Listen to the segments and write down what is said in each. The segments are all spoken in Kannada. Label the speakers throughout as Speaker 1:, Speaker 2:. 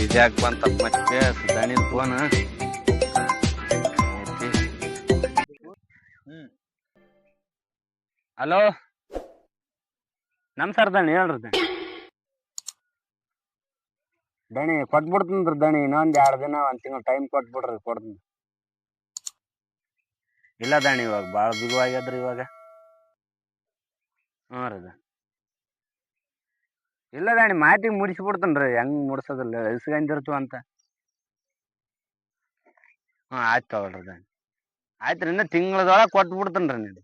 Speaker 1: ಇದ್ಯಾಕ್ ಬಂತಪ್ಪ ಮತ್ತೆ ದಣಿಲ್ ಫೋನ್. ಹಲೋ ನಮಸ್ಕಾರ ದಣಿ, ಹೇಳ್ರಿ ದಣಿ. ಕೊಟ್ಬಿಡ್ತೀನ್ರಿ ದಣಿ, ಇನ್ನೊಂದ್ 2 ದಿನ 1 ತಿಂಗಳು ಟೈಮ್ ಕೊಟ್ಬಿಡ್ರಿ, ಕೊಡ್ತೀನಿ. ಇಲ್ಲ ದಣಿ, ಇವಾಗ ಭಾಳ ಬಿಗುವಾಗ್ಯದ್ರಿ ಇವಾಗ. ಹ್ಞೂ ರೀ. ಇಲ್ಲ ದಣಿ, ಮಾತಿಗೆ ಮುಡಿಸ್ಬಿಡ್ತೇನ್ರಿ. ಹೆಂಗ್ ಮುಡ್ಸೋದಿಲ್ಲ, ಇಸ್ಕೊಂಡಿರ್ತೀವಿ ಅಂತ. ಆಯ್ತು ತಗೊಳ್ರಿ ದಣಿ. ಆಯ್ತು ರೀ, ಇನ್ನು ತಿಂಗಳದೊಳಗೆ ಕೊಟ್ಬಿಡ್ತೇನ್ರಿ ನೀವು.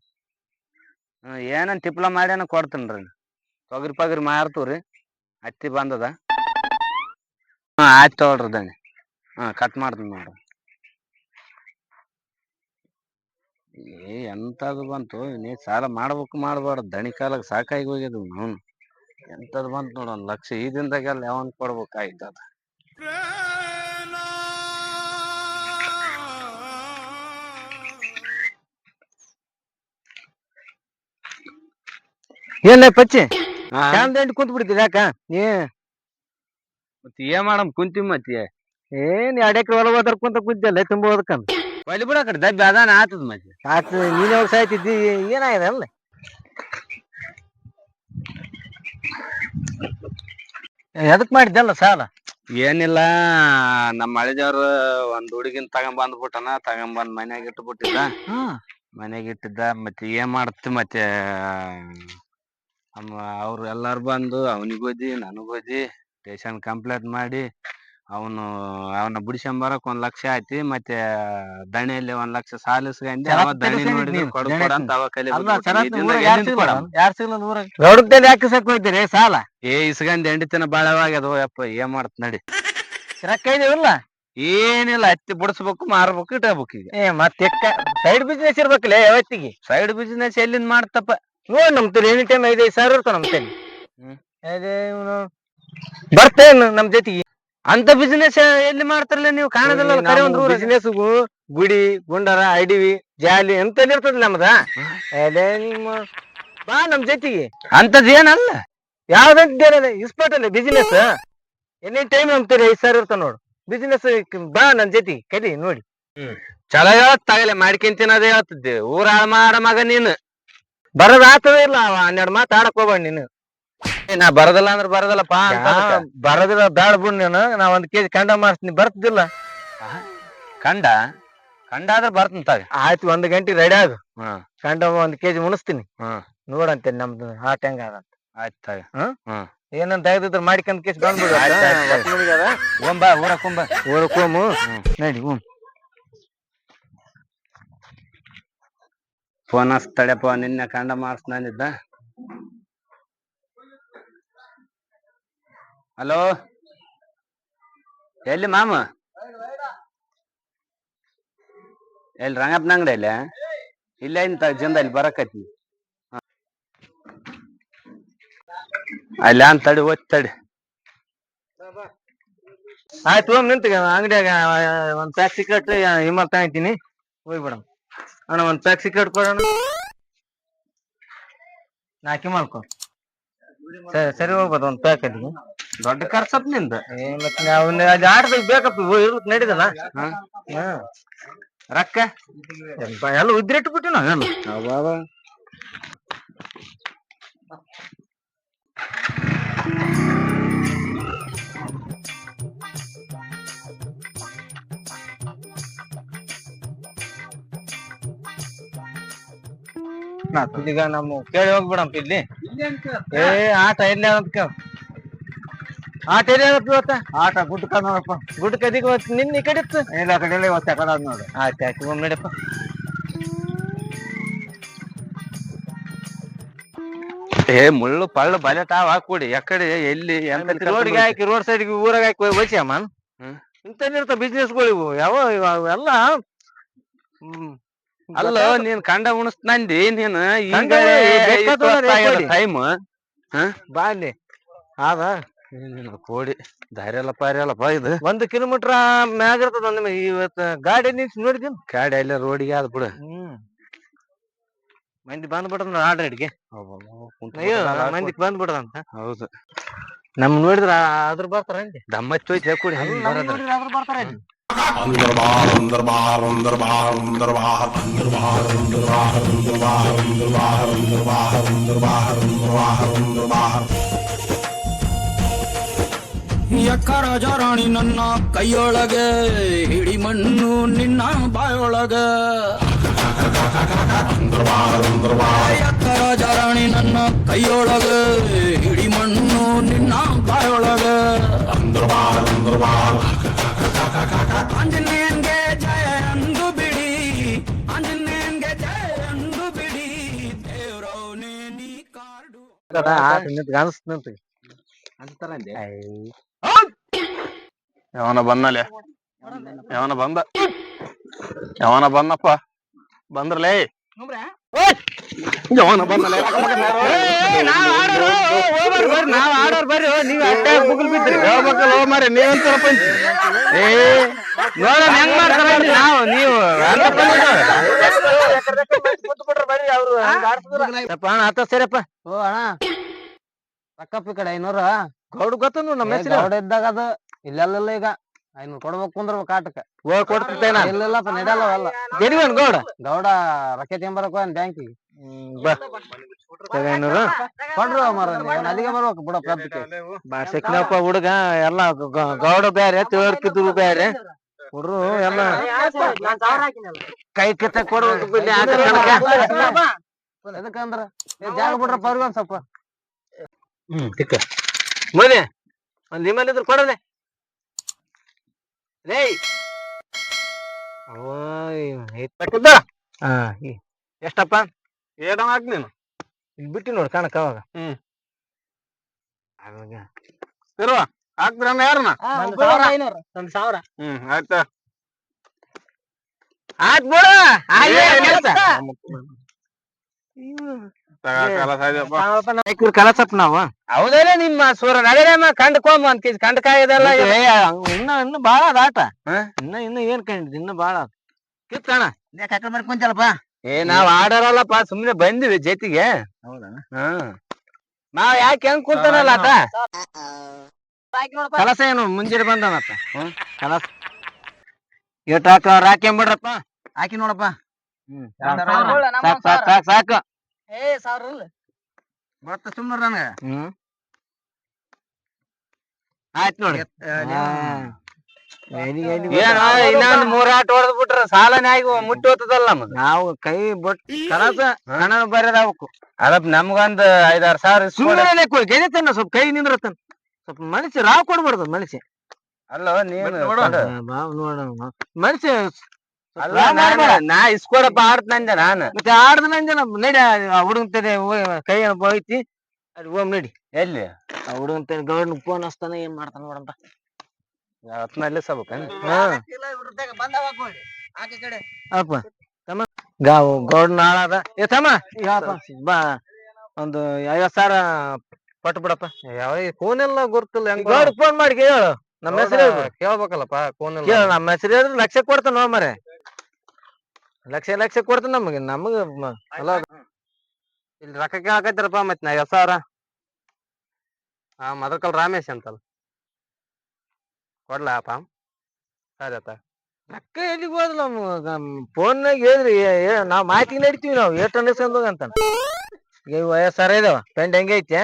Speaker 1: ಏನನ್ ತಿಪ್ಲ ಮಾಡ್ಯಾನ ಕೊಡ್ತೇನ್ರಿ. ತೊಗರಿ ಪಗರಿ ಮಾರ್ತೀವ್ರಿ, ಹತ್ತಿ ಬಂದದ. ಆಯ್ತು ತಗೊಳ್ರಿ ದಣಿ. ಕಟ್ ಮಾಡ್ತೀನಿ ನೋಡ್ರಿ. ಎಂತದು ಬಂತು, ನೀ ಸಾಲ ಮಾಡ್ಬೇಕು ಮಾಡ್ಬಾರ್ದು, ದಣಿ ಕಾಲಕ್ಕೆ ಸಾಕಾಗಿ ಹೋಗ್ಯದ ನಾವು. ಎಂತದ್ ಬಂತು ನೋಡ, 1 ಲಕ್ಷ ಈ ದಿನದಾಗೆಲ್ಲ ಯಾವನ್ ಕೊಡ್ಬೇಕಾಯ್ತದ.
Speaker 2: ಏನ್ ಪಚ್ಚಿ ದಂಡಿ ಕುಂತ್ ಬಿಡ್ತೀರಿ ಯಾಕ ನೀ?
Speaker 1: ಮತ್ತೆ ಏನ್ ಮಾಡಮ್, ಕುಂತೀವಿ ಮತ್ತೆ.
Speaker 2: ಏನ್ 2 ಎಕರೆ ಹೊಲ ಹೋದ್ರ ಕುಂತಿದ್ದಲ್ಲ ತುಂಬ ಹೋದಕಂತ
Speaker 1: ಒಲಿ ಬಿಡ ಕಡೆ ದಬ್ಬಿ ಅದಾನ ಆತದ ಮತ್ತೆ.
Speaker 2: ಆತ ನೀನ್ ಯಾವಾಗ ಸಾಯ್ತಿದ್ದಿ, ಏನಾಗಿದೆ ಅಲ್ಲ? ಎದಕ್ ಮಾಡಿದ್ದಲ್ಲ ಸಾಲ?
Speaker 1: ಏನಿಲ್ಲ, ನಮ್ಮ ಮಳಿದೇವ್ರು ಒಂದ್ ಹುಡುಗಿನ ತಗೊಂಬಂದ್ಬಿಟ್ಟನ. ತಗೊಂಬಂದ್ ಮನ್ಯಾಗ ಇಟ್ಬಿಟ್ಟಿದ್ದ. ಮನ್ಯಾಗ ಇಟ್ಟಿದ್ದ, ಮತ್ತೆ ಏನ್ ಮಾಡ್ತಿ ಮತ್ತೆ. ಅವ್ರು ಎಲ್ಲಾರು ಬಂದು ಅವನಿಗೋದಿ ನನಗೋದಿ ಸ್ಟೇಷನ್ ಕಂಪ್ಲೇಂಟ್ ಮಾಡಿ ಅವನ ಬಿಡಿಸ್ಕೊಂಬರಕ್ 1 ಲಕ್ಷ ಆಯ್ತಿ. ಮತ್ತೆ ದಣಿಯಲ್ಲಿ 1 ಲಕ್ಷ ಸಾಲ ಇಸ್ಕೊಂಡೆ. ಅವ ದಣಿ ನೋಡಿದ್ರೆ ಕೊಡ ಅಂತ ಅವ ಕಲೆ
Speaker 2: ಯಾಕಿಸಕ್ ಹೋಯ್ತೀರಿ ಸಾಲ?
Speaker 1: ಇಸ್ಕೊಂಡ್ 8 ದಿನ ಬಾಳವಾಗ್ಯದ. ಯಪ್ಪ ಏನ್ ಮಾಡ್ತ ನಡಿ.
Speaker 2: ರೊಕ್ಕ ಇದೆಯಲ್ಲ?
Speaker 1: ಏನಿಲ್ಲ, ಹತ್ತಿ ಬಿಡಿಸ್ಬೇಕು, ಮಾರ್ಬೇಕು, ಇಟ್ಕೋಬೇಕು. ಈಗ
Speaker 2: ಮತ್ತೆ ಸೈಡ್ ಬಿಸ್ನೆಸ್ ಇರ್ಬೇಕಲ್ಲ ಯಾವತ್ತಿಗೆ.
Speaker 1: ಸೈಡ್ ಬಿಸ್ನೆಸ್ ಎಲ್ಲಿಂದ ಮಾಡ್ತಪ್ಪ?
Speaker 2: ನೋಡ್ ನಮ್ತೇಲಿ ಎನಿ ಟೈಮ್ 5-5 ಸಾವಿರ ಇರ್ತಾವ ನಮ್ತೇಲಿ. ಬರ್ತೇನು ನಮ್ ಜೊತೆಗೆ?
Speaker 1: ಅಂತ ಬಿಸ್ನೆಸ್ ಎಲ್ಲಿ ಮಾಡ್ತಾರಲ್ಲ ನೀವು? ಕಾಣದಿಲ್ಲ.
Speaker 2: ಬಿಸ್ನೆಸ್ ಗುಡಿ ಗುಂಡರ ಅಡಿವಿ ಜಾಲಿ ಎಂತ ಇರ್ತದ ನಮ್ದ. ನಿಮ್ಮ ಬಾ ನಮ್ ಜೊತೆಗೆ.
Speaker 1: ಅಂತದ್ ಏನಲ್ಲ,
Speaker 2: ಯಾವ್ದಂತ ಇಸ್ಪಟಲ್ಲ ಬಿಸ್ನೆಸ್. ಎನಿ ಟೈಮ್ ನಮ್ತೇಲಿ 5 ಸಾವಿರ ಇರ್ತಾವ ನೋಡು. ಬಿಸ್ನೆಸ್ ಬಾ ನನ್ ಜೊತೆಗೆ ಕಲಿ ನೋಡಿ.
Speaker 1: ಚಲೋ ಹೇಳತ್ತಾಗಲೇ ಮಾಡ್ಕೊಂತೀನಿ, ಅದೇ ಹೇಳ್ತಿದ್ದೆ. ಊರ ಹಾಳು ಮಾಡ ಮಗ ನೀನು.
Speaker 2: ಬರೋದ್ ಆಗ್ತದ ಇಲ್ಲ, 12 ಮಾತು ಆಡಕ್ ಹೋಗ್ಬೇಡ ನೀನು.
Speaker 1: ನಾ ಬರದಿಲ್ಲ ಅಂದ್ರೆ ಬರದಲ್ಲಪ್ಪ.
Speaker 2: ಬರೋದಿಲ್ಲ ಬ್ಯಾಡ ಬಿಡ್ ನೀನು. ನಾ 1 ಕೆಜಿ ಕಂಡ ಮಾಡಿಸ್ತೀನಿ, ಬರ್ತಿದ್ದಿಲ್ಲ?
Speaker 1: ಕಂಡ ಆದ್ರೆ ಬರ್ತೀನಿ ತಗ.
Speaker 2: ಆಯ್ತು, 1 ಗಂಟೆ ರೆಡಿ ಆಗ. ಕಂಡ 1 ಕೆಜಿ ಉಣಿಸ್ತೀನಿ, ನೋಡಂತೆ ನಮ್ದು ಆಟ ಹೆಂಗ ಅದಂತ.
Speaker 1: ಆಯ್ತು ತಗ.
Speaker 2: ಏನಂತ ತೆಗ್ದಿದ್ರ ಮಾಡಿಕಂತ ಕೇಸ್ ಬಂದ್ಬಿಡು.
Speaker 1: ಬಾ
Speaker 2: ಊರಕ್ಕೋಮು ನಡಿ.
Speaker 1: ಫೋನ್ ಹಚ್ತಡಪ್ಪ, ನಿನ್ನೆ ಕಂಡ ಮಾಡಿಸ್ನಂದಿದ್ದ. ಹಲೋ, ಎಲ್ಲಿ ಮಾಮ? ಎಲ್ಲಿ ರಂಗಪ್ಪನ ಅಂಗಡಿ? ಇಲ್ಲ ಇಂತ ಜಿಂದಲ್ಲಿ ಬರಕತ್ತಿ. ಅಲ್ಲಿ ಅಂತಡಿ ಓದ್ತಡಿ.
Speaker 2: ಆಯ್ತು ನಿಂತ ಅಂಗಡಿಯಾಗ 1 ಪ್ಯಾಕ್ ಸಿಗರೇಟ್ ಹಿಮಾಲ್ ತಗೊಂತೀನಿ, ಹೋಗ್ಬಿಡಮ್. ಅಣ್ಣ 1 ಪ್ಯಾಕ್ ಸಿಗರೇಟ್ ಕೊಡೋಣ. 4 ಹಿಮಾಲ್ ಕೊ. ಸರಿ ಹೋಗ್ಬೋದು 1 ಪ್ಯಾಕ್ ಅಲ್ಲಿಗೆ.
Speaker 1: ದೊಡ್ಡ ಖರ್ಚಪ್ ನಿಂದ.
Speaker 2: ಮತ್ತೆ ನಾವು ಅಲ್ಲಿ ಆಟದಾಗ ಬೇಕಪ್ಪ, ಇರ್ಲಿಕ್ ನಡೀದಲ್ಲ.
Speaker 1: ರೊಕ್ಕ
Speaker 2: ಎಲ್ಲ ಉದ್ರಿಟ್ಬಿಟ್ಟು ನಾವೆಲ್ಲ. ಈಗ ನಮ್ಮ ಕೇಳಿ ಹೋಗ್ಬಿಡಂಪ ಇಲ್ಲಿ. ಆಟ ಎಲ್ಲಿ ಅಂತ ಆಟ ಎಲ್ಲಿ ಇವತ್ತ? ಆಟ ಗುಡ್ಕ ನೋಡಪ್ಪ. ಗುಡ್ಕದಿಗೆ ನಿನ್ನ ಈ ಕಡೆ ಇತ್ತು ಇಲ್ಲ, ಆ ಕಡೆ ಇವತ್ತು ಯಾಕಡೆ ನೋಡು. ಆಯ್ತು ಒಮ್ಮೆ ನಡಪ್ಪ.
Speaker 1: ಮುಳ್ಳು ಪಳ್ಳು ಬಲೆ ತಾವ ಹಾಕೊಡಿ. ಯಾಕಡೆ ಎಲ್ಲಿ
Speaker 2: ರೋಡ್ಗೆ ಹಾಕಿ, ರೋಡ್ ಸೈಡ್ಗೆ ಊರಾಗ ಹಾಕಿ ಬಸಿ ಅಮ್ಮ. ಇಂತ ಬಿಸ್ನೆಸ್ಗಳಿವು ಯಾವ ಎಲ್ಲ.
Speaker 1: ಅಲ್ಲ, ನೀನ್ ಕಂಡ ಉಣಿಸ್ನಂದಿ ನೀನು. ಟೈಮ್
Speaker 2: ಬಾ ಅಲ್ಲಿ ಆದ
Speaker 1: ಕೋಡಿ ದಾರಿ ಪಾರಿ ಅಲ್ಲಪ್ಪ ಇದು.
Speaker 2: 1 ಕಿಲೋಮೀಟರ್ ಮ್ಯಾಗ ಇರ್ತದ. ಇವತ್ತು ಗಾಡಿ ನಿಲ್ಸಿ ನೋಡಿದ್ದೀನಿ.
Speaker 1: ಗಾಡಿ ಎಲ್ಲ ರೋಡಿಗೆ ಆದ್ ಬಿಡು.
Speaker 2: ಮಂದಿ ಬಂದ್ಬಿಡದ ಆಲ್ರೆಡಿಗೆ. ಮಂದಿಗೆ ಬಂದ್ಬಿಡದಂತ.
Speaker 1: ಹೌದು.
Speaker 2: ನಮ್ ನೋಡಿದ್ರ ಅದ್ರ ಬರ್ತಾರ
Speaker 1: ದಮ್ಮಚ್ಚ ಹೋಯ್ತು ಕೂಡಿ
Speaker 2: ನೋಡಿದ್ರ ಅದ್ರ ಬರ್ತಾರ
Speaker 3: अंदर बाहर अंदर बाहर अंदर बाहर अंदर बाहर अंदर बाहर अंदर बाहर अंदर बाहर अंदर बाहर अंदर बाहर अंदर बाहर अंदर बाहर अंदर बाहर
Speaker 4: ಯಕ್ಕ ರಾಜ ರಾಣಿ ನನ್ನ ಕೈಯೊಳಗೆ ಹಿಡಿ ಮಣ್ಣು ನಿನ್ನ ಬಾಯೊಳಗೆ ಯಕ್ಕ ರಾಜ ರಾಣಿ ನನ್ನ ಕೈಯೊಳಗೆ ಹಿಡಿ ಮಣ್ಣು ನಿನ್ನ ಬಾಯೊಳಗೆ ಆಂಜನೇಯನ್ಗೆ ಜಯ ಅಂದು ಬಿಡಿ ಆಂಜನೇಯನ್ಗೆ ಜಯ ಅಂದು ಬಿಡಿ ದೇವ್ರವನೇ ನೀ ಕಾಡು
Speaker 2: ಕಾಣಿಸ್ತಂತ
Speaker 3: ಯಾವನ ಬಂದಲೆ ಯಾವನ ಬಂದ ಯಾವನ ಬಂದಪ್ಪ ಬಂದ್ರಲೇ ಯಾವನ ಬಂದಲೆ
Speaker 2: ನಾವ್ ಆಡೋರ್ ಬರ್ರಿ ನೀವ್ ಅಷ್ಟೇ ಬುಗುಲ್ ಬಿದ್ರಿ
Speaker 3: ಹೇಳ್ಬೇಕಲ್ಲ ಮಾರಿ ನೀವಂತಾರ ಪಂಚ್
Speaker 2: ನೋಡ ಹೆಂಗ್ ಮಾಡ್ತಾರ ನಾವು ನೀವು ಅಣ್ಣ ಆತ ಸರಿಯಪ್ಪ ಓ ಅಣ್ಣ ರೊಕ್ಕಪ್ಪ ಈ ಕಡೆ 500 ಗೌಡ ಗೊತ್ತ ನಮ್ಮ ಹೆಸರು ಗೌಡ ಇದ್ದಾಗ ಅದು ಇಲ್ಲೆಲ್ಲ ಈಗ 500 ಕೊಡ್ಬೇಕು ಕುಂದ್ರಬೇಕು ಆಟಕ್ಕೆ ಹೋಗಿ ಕೊಡ್ತಿರ್ತೇನ ಇಲ್ಲಪ್ಪ ನಡೆಯಲ್ಲ ಅಲ್ಲ ಗೆರಿವನ್ ಗೌಡ ಗೌಡ ರೊಕ್ಕ ತಿಂಬರಕ್ ಬ್ಯಾಂಕಿಗೆ ಬಾ 500 ಕೊಡ್ರು ಮರ ಅಲ್ಲಿಗೆ ಬರ್ಬೇಕು ಬಿಡ ಪ್ರಭಕ್ಕೆ ಬಾ ಸಿಕ್ನಪ್ಪ ಹುಡುಗ ಎಲ್ಲ ಗೌಡ ಬೇರೆ ತಿಳ್ಕಿದ್ರು ಬೇರೆ ಹುಡ್ರು ಎಲ್ಲ ಕೈ ಕಿತ್ತ ಕೊಡ್ಬೇಕು ಎದಕ್ಕಂದ್ರ ಜಾಗ ಬಿಡ್ರಪ್ಪ ಅವ್ರಿಗೆ ಒಂದ್ ಸ್ವಲ್ಪ ತಿಕ್ಕ ಮನೆ ಒಂದ್ ನಿಮ್ಮಲ್ಲಿ ಇದ್ರು ಕೊಡಲೆ ರೇ ಎಷ್ಟಪ್ಪ
Speaker 3: ಏನ ಹಾಕ್ ನೀನು
Speaker 2: ಇಲ್ಲಿ ಬಿಟ್ಟಿ ನೋಡ್ ಕಾಣಕ್ಕ ಅವಾಗ
Speaker 3: ಇರುವ ಹಾಕ್ದ್ರ ಯಾರನ್ನ
Speaker 2: 1,000
Speaker 3: ಆಯ್ತ
Speaker 2: ಆಯ್ತ್ ಬಿಡ ಕಲಸಪ್ಪ ನಾವು ಹೌದಲ್ಲ ನಿಮ್ಮ ಸೂರ ನಡೇರಮ್ಮ ಕಂಡ್ಕೊಂಬ 1 ಕೆಜಿ ಕಂಡಕಾಯದಲ್ಲ ಇನ್ನು ಬಾಳ ಅದ ಆಟ ಇನ್ನು ಏನ್ ಕಂಡಿದ್ ಇನ್ನು ಬಾಳ ಕಿತ್ತಣ ಕುಂತಲ್ಲಪ್ಪ ನಾವ್ ಆಡಾರಲ್ಲಪ್ಪ ಸುಮ್ನೆ ಬಂದಿವಿ ಜೊತೆಗೆ ಹೌದಾ ನಾವ್ ಯಾಕೆ ಹೆಂಗ್ ಕುಂತಾನಲ್ಲ ಆಟ ಕಲಸ ಏನು ಮುಂಜಾನೆ ಬಂದನಪ್ಪ ಕಲಸ ಏಟ್ ಹಾಕ ಹಾಕ್ಯಂಬಿಡ್ರಪ್ಪ ಹಾಕಿ ನೋಡಪ್ಪ ಸಾಕು ಸಾಕು ಸಾಕು ಬತ್ತ ಸುಮ್ಮನೆ ನನಗ ಆಯ್ತು ನೋಡಿ ಇನ್ನೊಂದ್ 3 ಆಟ ಹೊಡೆದ್ ಬಿಟ್ರ ಸಾಲನೇ ಆಗಿ ಮುಟ್ಟಿ ಹೋಗ್ತದಲ್ಲ ನಮಗ್ ನಾವು ಕೈ ಬಟ್ ಕನಸ ಹಣ ಬರೋದಾವಕು ಅದಪ್ಪ ನಮ್ಗೊಂದ್ 5-6 ಸಾವಿರ ಗೆದಿತನ ಸ್ವಲ್ಪ ಕೈ ನಿಂದ್ರತನ ಸ್ವಲ್ಪ ಮನುಷ್ಯ ರಾವ್ ಕೊಡ್ಬಾರ್ದು ಮನುಷ್ಯ ಅಲ್ಲ ನೀನು ನೋಡ ಮನುಷ್ಯ ನಾ ಇಸ್ಕೊಡಪ್ಪ ಆಡ್ತ ನಂಜ ನಾನು ಮತ್ತೆ ಆಡ್ದ ನಂಜ ನಡಿ ಹುಡುಗಂತದೆ ಕೈ ಹೋಯ್ತಿ ಅಲ್ಲಿ ಹೋಗ್ ನಡಿ ಎಲ್ಲಿ ಹುಡುಗಂತ ಗೌರ್ನ ಫೋನ್ ಹಚ್ತಾನ ಏನ್ ಮಾಡ್ತಾನ ನೋಡಂತ
Speaker 3: ಹತ್ನಲ್ಲಿ ಸಬಕ
Speaker 2: ಅಪ್ಪ ತಮ್ಮ ಗಾವು ಗೌಡ್ನ ಹಾಳದ ಏ ತಮ್ಮ ಬಾ ಒಂದು 50,000 ಕೊಟ್ಟು ಬಿಡಪ್ಪ ಯಾವ ಫೋನ್ ಎಲ್ಲ ಗುರ್ತಿಲ್ಲ ಗೌಡ್ ಫೋನ್ ಮಾಡಿ ಹೇಳು ನಮ್ಮ ಹೆಸರು
Speaker 3: ಕೇಳ್ಬೇಕಲ್ಲಪ್ಪ ಫೋನ್
Speaker 2: ಕೇಳ ನಮ್ಮ ಹೆಸರು ಹೇಳಿದ್ರೆ ಲಕ್ಷ ಕೊಡ್ತಾನ ಮರೆ ಲಕ್ಷ ಕೊಡ್ತಾನ ನಮಗ ಅಲ್ಲ ಇಲ್ಲಿ ರೊಕ್ಕ ಕೇಳಕತ್ತಾರಪ್ಪ ಮತ್ ನಾ 50,000 ಮದಕಲ್ ರಾಮೇಶ್ ಅಂತಲ್ಲ ಕೊಡ್ಲಪ್ಪ ಸರಿ ಆತ ರೊಕ್ಕ ಎಲ್ಲಿಗೆ ಹೋದ್ಲ ಫೋನ್ನಾಗ ಹೇಳಿದ್ರಿ ನಾವ್ ಮಾತಿಗೆ ನಡಿತೀವಿ ನಾವು ಎಷ್ಟು ಅನಿಸ್ಕೊಂಡ್ ಅಂತ 50,000 ಇದಾವ ಪೆಂಡ್ ಹೆಂಗೈತೆ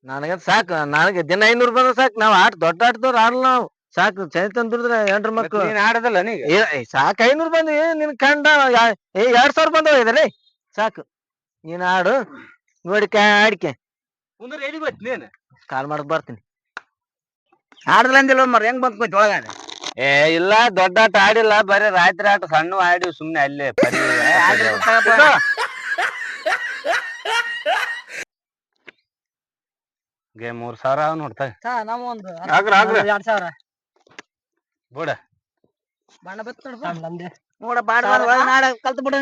Speaker 2: ನನಗ ಸಾಕು ನನಗೆ ದಿನ 500 ಬಂದ್ರೆ ಸಾಕು ನಾವ್ ದೊಡ್ಡ ಆಟದವ್ರು ಆಡಲ್ಲ ನಾವು ಸಾಕು ಚೈತನ್ ದುಡಿದ್ರೆ 8 ಮಕ್ಳು
Speaker 3: ಆಡದಲ್ಲ ನೀಗ
Speaker 2: ಸಾಕು 500 ಬಂದ್ವಿ ನಿನ್ ಕಂಡ 2,000 ಬಂದವ ಇದಲ್ಲ ಸಾಕು ನೀನ್ ಆಡು ನೋಡಿಕೆ ಆಡಿಕೆ
Speaker 3: ಕುಂದ್ರ ಎಲ್ಲಿ ಬತ್ ನೀನ್
Speaker 2: ಕಾಲ್ ಮಾಡಕ್ ಬರ್ತೀನಿ
Speaker 1: ಆಡಲ್ಲ ಅಂದಿಲ್ಲ ಮರ ಹೆಂಗ್ ಬಂದ್ಕೋಯ್ತು ಒಳಗ
Speaker 2: ಇಲ್ಲ ದೊಡ್ಡ ಆಟ ಆಡಿಲ್ಲ ಬರೀ ರಾತ್ರಿ ಆಟ ಸಣ್ಣ ಆಡಿ ಸುಮ್ನೆ ಅಲ್ಲೇ
Speaker 3: ಗೆ 3,000 ಅವ ನೋಡ್ತಾ
Speaker 2: ಬಿಡ
Speaker 1: ಕಲ್ತು ಬಿಡ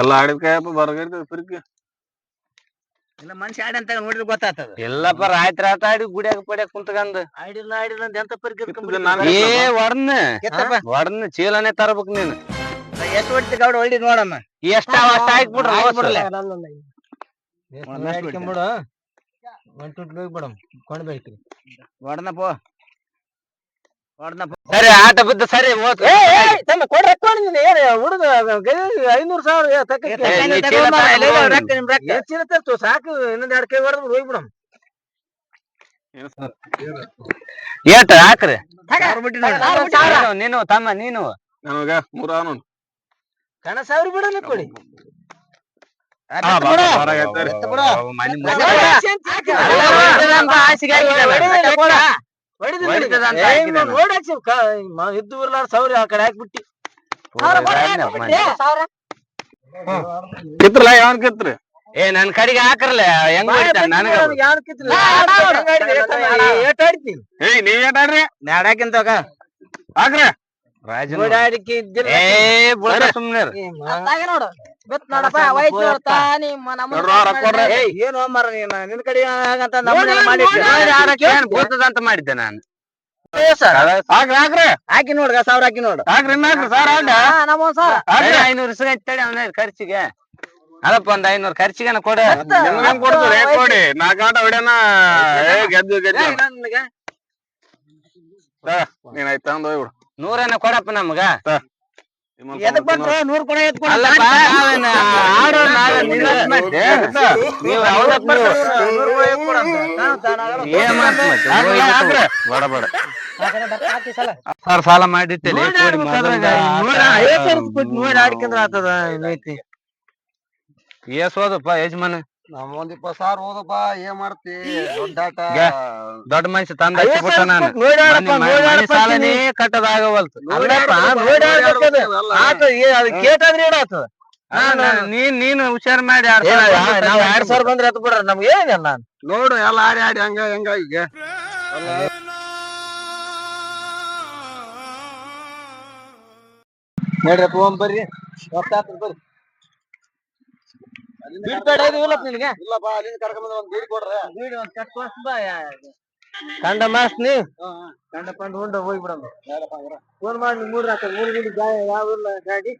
Speaker 3: ಎಲ್ಲ ಆಡಿದ್ಕಪ್ಪ ಬರಗೈತಿ ಫಿರ್ಕಿ
Speaker 1: ಇಲ್ಲ ಮನುಷ್ಯ ಆಡಿ ಅಂತ ನೋಡಿದ್ರೆ ಗೊತ್ತಾಗ್ತದ
Speaker 2: ಇಲ್ಲಪ್ಪ ರಾತ್ರಿ ಆಟ ಆಡಿ ಗುಡಿಯಾಗ ಪಡಿಯಾಗ ಕುಂತ್ಕಂದ್
Speaker 1: ಆಡಿಲ್ಲ ಅಂತ ಎಂತ
Speaker 2: ವರ್ಣ ಚೀಲನೆ ತರಬೇಕು ನೀನು
Speaker 1: ಎಷ್ಟು ಹೊಡಿತಿ ಗೌಡ ಹೊಡಿ ನೋಡಮ್ಮ
Speaker 2: ಎಷ್ಟ ಅಷ್ಟ ಹಾಕ್ಬಿಡ್ರ ಹೋಗ್ಬಿಡಮ್ ಕೊಂಡ್ಬೇಕ್ರಿ
Speaker 1: ಹೊಡ್ನಪ್ಪ ಸರಿ ಆಟ ಬಿದ್ದು ಸರಿ
Speaker 2: ಕೊಡ್ರಿ ಹುಡುಗ 500,000 ಸಾಕು ಇನ್ನೊಂದ್ 2 ಕೈ ಹೊಡೆದ್ ಹೋಗ್ಬಿಡಮ್
Speaker 1: ಏಟ ಹಾಕ್ರಿ ನೀನು ತಮ್ಮ ನೀನು
Speaker 3: ನಮಗ 3
Speaker 2: ಕಣ 1,000 ಬಿಡಲ್ಲ ಕೊಡಿ ಇದ್ದು ಬರ್ಲಾರ 1,000 ಆ ಕಡೆ ಹಾಕ್ಬಿಟ್ಟಿ
Speaker 3: ಕಿತ್ರಲ್ಲ ಯಾವನ್ ಕಿತ್ರಿ
Speaker 1: ಏ ನನ್ ಕಡೆಗೆ ಹಾಕ್ರಲ್ಲ ಹೆಂಗ್ ನನಗ
Speaker 3: ಏಯ್ ನೀವ್ ಏಟಾಡ್ರಿ
Speaker 2: ನಾಡಾಕಿಂತ
Speaker 3: ಹಾಕ್ರಿ
Speaker 2: ಓಡಾಡಿಕೆ ಇದ್ದಿಲ್ಲ
Speaker 1: ಸುಮ್ನೆ
Speaker 2: ನೋಡು ಏನು ಮರ ನಿನ್ ಕಡೆ ಹಾಗಂತ
Speaker 1: ಅಂತ ಮಾಡಿದ್ದೆ ನಾನು
Speaker 3: ಹಾಕ್ರಿ ಹಾಕ್ರಿ
Speaker 2: ಹಾಕಿ ನೋಡ್ಗ 1,000 ಹಾಕಿ ನೋಡು
Speaker 3: ಹಾಕ್ರಿ ಹಾಕ್ರಿ ಸರ್
Speaker 2: ನಮ್ಮ
Speaker 1: 500 ಇಸ್ಕೊಂತೇಳಿ ಅವನ ಖರ್ಚಿಗೆ ಅದಪ್ಪ ಒಂದ್ 500 ಖರ್ಚಿಗೆನ ಕೊಡ
Speaker 3: ನಿಮ್ಗೆ ಕೊಡ್ತೀರಿ ಕೊಡಿ 4 ಆಟ ಹೊಡ್ಯಾನ ಗೆದ್ದು ನೀನ್ ಆಯ್ತು ತಗೊಂಡ್ ಹೋಗ್ಬಿಡು
Speaker 1: 100 ಕೊಡಪ್ಪ ನಮ್ಗ
Speaker 2: ಎದಕ್ ಬಂದ್ರು 100 ಕೊಡ
Speaker 1: ಅಲ್ಲಪ್ಪ ಸಾಲ ಮಾಡಿಟ್ಟೆ
Speaker 2: ನೋಡಿ ಆಡ್ಕೊಂಡ್ರ ಆತದ ಐತಿ
Speaker 1: ಎಸ್ ಹೋದಪ್ಪ ಯಜಮಾನ
Speaker 3: ನಮ್ 20,000 ಹೋದಪ್ಪ ಏನ್ ಮಾಡ್ತಿ
Speaker 1: ದೊಡ್ಡ ಮನುಷ್ಯ ತಂದ ಹಚ್ಚಿಬಿಟ್ಟ ನಾನು ಮನೆ ಸಾಲನೇ ಕಟ್ಟದಾಗವಲ್ತು
Speaker 2: ಕೇಟಾದ್ರೆ ಏನಾಗ್ತದ
Speaker 1: ನೀನು ಹುಷಾರ್ ಮಾಡಿ
Speaker 2: ನಾವ್ 2,000 ಬಂದ್ರೆ ಹತ್ ಬಿಡ್ರ ನಮ್ಗೆ ಏನಿಲ್ಲ ನಾನು
Speaker 3: ನೋಡು ಎಲ್ಲ ಆಡಿ ಆಡಿ ಹಂಗ ಈಗ
Speaker 2: ನೋಡ್ರಪ್ಪ ಹೋಗ್ ಬರ್ರಿ ಗೊತ್ತಾಗ್ತದ ಬರ್ರಿ ನಿನಗೆ
Speaker 3: ಇಲ್ಲಪ್ಪ ಅಲ್ಲಿಂದ ಕರ್ಕೊಂಡ್ ಒಂದ್ ಬೀಡಿ ಕೊಡ್ರಿ
Speaker 2: ಕಂಡ ಮಾಸ್ ನೀ ಕಂಡ ಪಂಡ್ ಉಂಡ ಹೋಗ್ಬಿಡಮ್ಮ ಫೋನ್ ಮಾಡಿ 3 ಗಡಿ ಯಾವ ಇಲ್ಲ ಗಾಡಿ